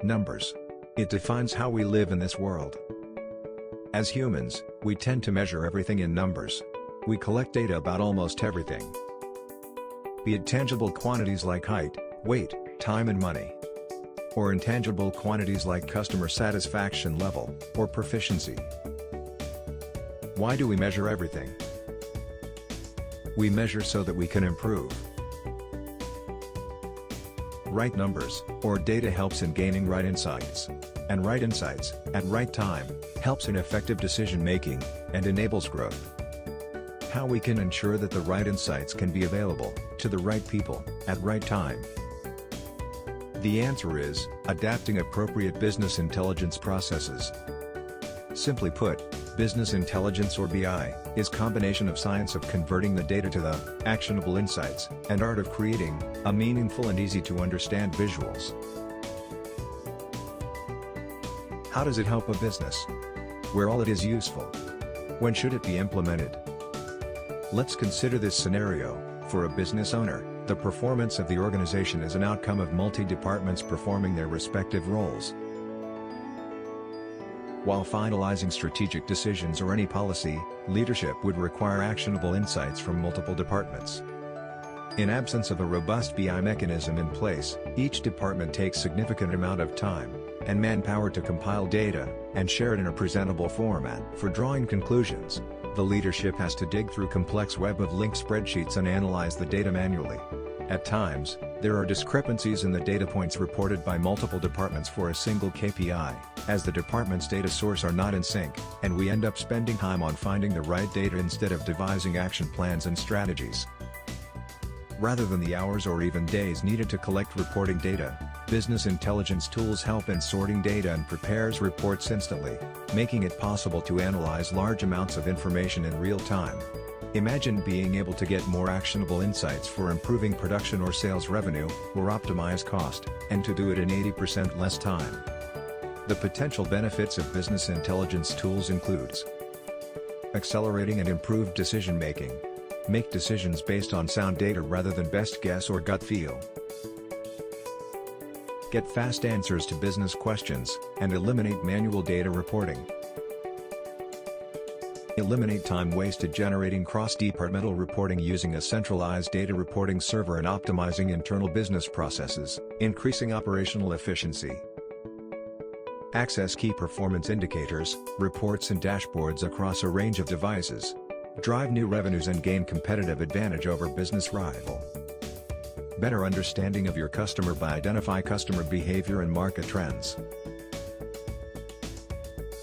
Numbers. It defines how we live in this world. As humans, we tend to measure everything in numbers. We collect data about almost everything. Be it tangible quantities like height, weight, time and money. Or intangible quantities like customer satisfaction level, or proficiency. Why do we measure everything? We measure so that we can improve. Right numbers, or data helps in gaining right insights. And right insights, at right time, helps in effective decision-making, and enables growth. How we can ensure that the right insights can be available, to the right people, at right time. The answer is, adapting appropriate business intelligence processes. Simply put, business intelligence or BI, is combination of science of converting the data to the actionable insights, and art of creating a meaningful and easy to understand visuals. How does it help a business? Where all it is useful? When should it be implemented? Let's consider this scenario. For a business owner, the performance of the organization is an outcome of multi-departments performing their respective roles. While finalizing strategic decisions or any policy, leadership would require actionable insights from multiple departments. In absence of a robust BI mechanism in place, each department takes significant amount of time and manpower to compile data and share it in a presentable format. For drawing conclusions, the leadership has to dig through complex web of linked spreadsheets and analyze the data manually. At times, there are discrepancies in the data points reported by multiple departments for a single KPI, as the department's data source are not in sync, and we end up spending time on finding the right data instead of devising action plans and strategies. Rather than the hours or even days needed to collect reporting data, business intelligence tools help in sorting data and prepares reports instantly, making it possible to analyze large amounts of information in real time. Imagine being able to get more actionable insights for improving production or sales revenue, or optimize cost, and to do it in 80% less time. The potential benefits of business intelligence tools includes accelerating and improved decision-making. Make decisions based on sound data rather than best guess or gut feel. Get fast answers to business questions, and eliminate manual data reporting. Eliminate time wasted generating cross-departmental reporting using a centralized data reporting server and optimizing internal business processes, increasing operational efficiency. Access key performance indicators, reports and dashboards across a range of devices. Drive new revenues and gain competitive advantage over business rival. Better understanding of your customer by identify customer behavior and market trends.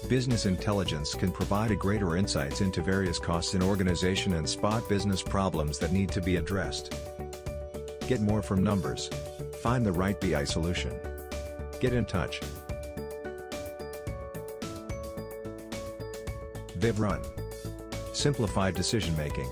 Business intelligence can provide a greater insights into various costs in organization and spot business problems that need to be addressed. Get more from numbers. Find the right BI solution. Get in touch. VivRun. Simplified decision-making.